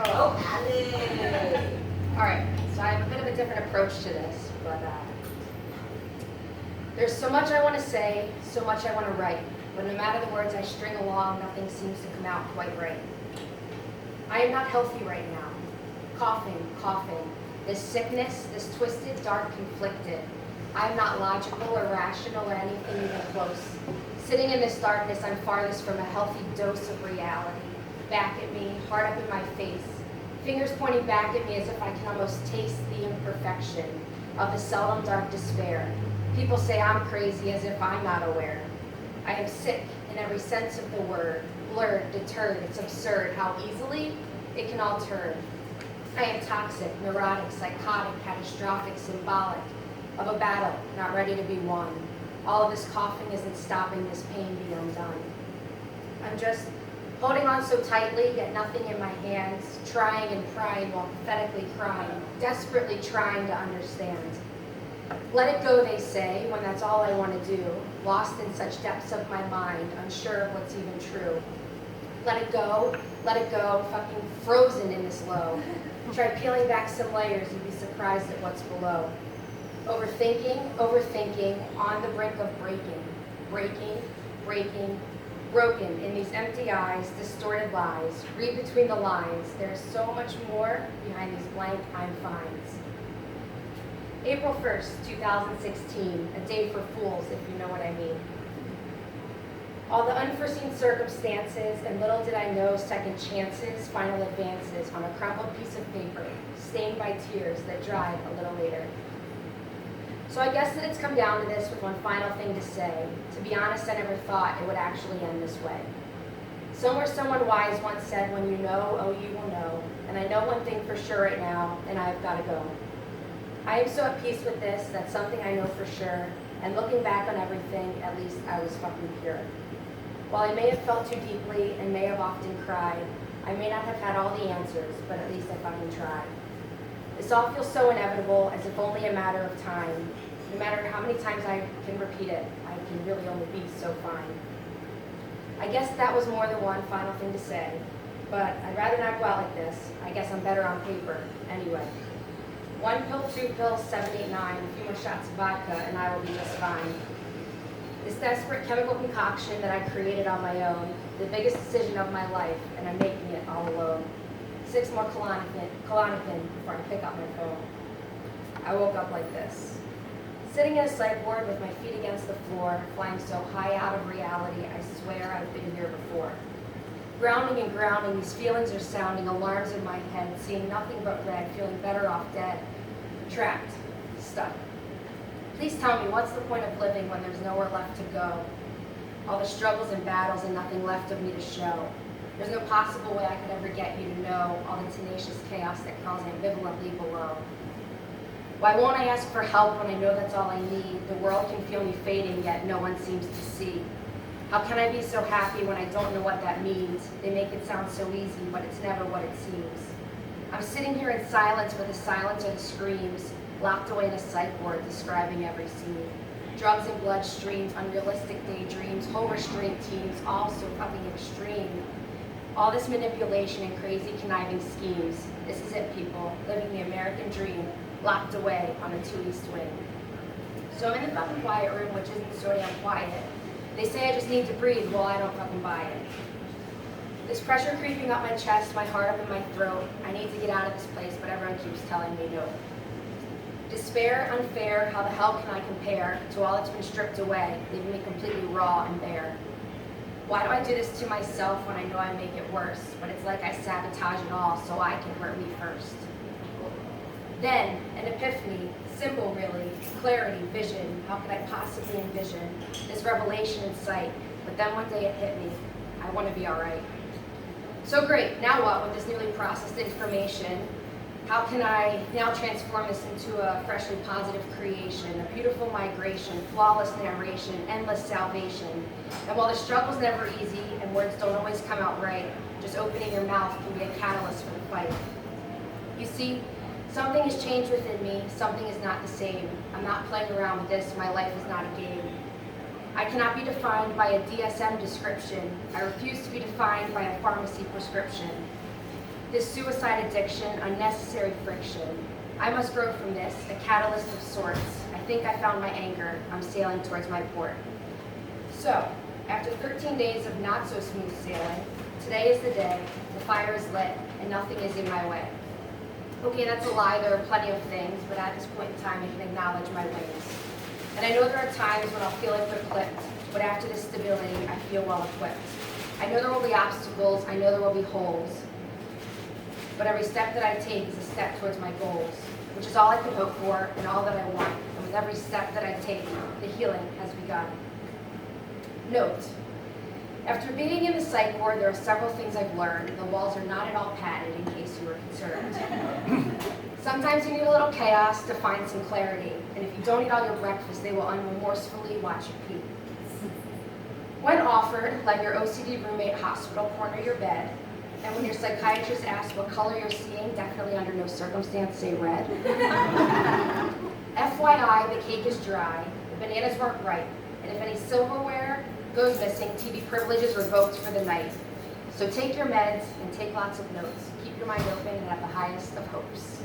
Oh, Ali. All right, so I have a bit of a different approach to this, but there's so much I want to say, so much I want to write, but no matter the words I string along, nothing seems to come out quite right. I am not healthy right now. Coughing, coughing. This sickness, this twisted, dark, conflicted. I am not logical or rational or anything even close. Sitting in this darkness, I'm farthest from a healthy dose of reality. Back at me, hard up in my face. Fingers pointing back at me as if I can almost taste the imperfection of the seldom dark despair. People say I'm crazy as if I'm not aware. I am sick in every sense of the word. Blurred, deterred, it's absurd how easily it can all turn. I am toxic, neurotic, psychotic, catastrophic, symbolic of a battle not ready to be won. All of this coughing isn't stopping this pain being undone. I'm just holding on so tightly, yet nothing in my hands, trying and prying while pathetically crying, desperately trying to understand. Let it go, they say, when that's all I want to do, lost in such depths of my mind, unsure of what's even true. Let it go, fucking frozen in this low. Try peeling back some layers, you'd be surprised at what's below. Overthinking, on the brink of breaking, broken in these empty eyes, distorted lies. Read between the lines, there's so much more behind these blank I'm finds. April 1st, 2016, a day for fools, if you know what I mean. All the unforeseen circumstances, and little did I know, second chances, final advances on a crumpled piece of paper, stained by tears that dried a little later. So I guess that it's come down to this with one final thing to say. To be honest, I never thought it would actually end this way. Somewhere someone wise once said, when you know, oh, you will know. And I know one thing for sure right now, and I've got to go. I am so at peace with this, that's something I know for sure. And looking back on everything, at least I was fucking pure. While I may have felt too deeply and may have often cried, I may not have had all the answers, but at least I fucking tried. This all feels so inevitable, as if only a matter of time. No matter how many times I can repeat it, I can really only be so fine. I guess that was more than one final thing to say, but I'd rather not go out like this. I guess I'm better on paper, anyway. 1 pill, 2 pills, 7, 8, 9, a few more shots of vodka, and I will be just fine. This desperate chemical concoction that I created on my own, the biggest decision of my life, and I'm making it all alone. 6 more Klonopin before I pick up my phone. I woke up like this. Sitting in a psych ward with my feet against the floor, flying so high out of reality, I swear I've been here before. Grounding and grounding, these feelings are sounding, alarms in my head, seeing nothing but red, feeling better off dead. Trapped, stuck. Please tell me, what's the point of living when there's nowhere left to go? All the struggles and battles and nothing left of me to show. There's no possible way I could ever get you to know all the tenacious chaos that crawls ambivalently below. Why won't I ask for help when I know that's all I need? The world can feel me fading, yet no one seems to see. How can I be so happy when I don't know what that means? They make it sound so easy, but it's never what it seems. I'm sitting here in silence where the silence are the screams, locked away in a psych ward describing every scene. Drugs and blood streams, unrealistic daydreams, whole restraint teams, all so fucking extreme. All this manipulation and crazy conniving schemes. This is it, people, living the American dream, locked away on a 2 East wing. So I'm in the fucking quiet room, which isn't so damn quiet. They say I just need to breathe, well, I don't fucking buy it. This pressure creeping up my chest, my heart up in my throat. I need to get out of this place, but everyone keeps telling me no. Despair, unfair, how the hell can I compare to all that's been stripped away, leaving me completely raw and bare? Why do I do this to myself when I know I make it worse? But it's like I sabotage it all so I can hurt me first. Then, an epiphany, simple really, clarity, vision. How could I possibly envision this revelation in sight? But then one day it hit me. I want to be all right. So great, now what with this newly processed information? How can I now transform this into a freshly positive creation, a beautiful migration, flawless narration, endless salvation? And while the struggle's never easy and words don't always come out right, just opening your mouth can be a catalyst for the fight. You see, something has changed within me, something is not the same. I'm not playing around with this, my life is not a game. I cannot be defined by a DSM description. I refuse to be defined by a pharmacy prescription. This suicide addiction, unnecessary friction. I must grow from this, a catalyst of sorts. I think I found my anchor. I'm sailing towards my port. So, after 13 days of not so smooth sailing, today is the day, the fire is lit, and nothing is in my way. Okay, that's a lie, there are plenty of things, but at this point in time I can acknowledge my wings. And I know there are times when I'll feel like they're clipped, but after this stability, I feel well equipped. I know there will be obstacles, I know there will be holes, but every step that I take is a step towards my goals, which is all I can hope for and all that I want. And with every step that I take, the healing has begun. Note, after being in the psych ward, there are several things I've learned. The walls are not at all padded, in case you were concerned. Sometimes you need a little chaos to find some clarity, and if you don't eat all your breakfast, they will unremorsefully watch you pee. When offered, let your OCD roommate hospital corner your bed, and when your psychiatrist asks what color you're seeing, definitely under no circumstance say red. FYI, the cake is dry, the bananas weren't ripe, and if any silverware goes missing, TV privileges revoked for the night. So take your meds and take lots of notes. Keep your mind open and have the highest of hopes.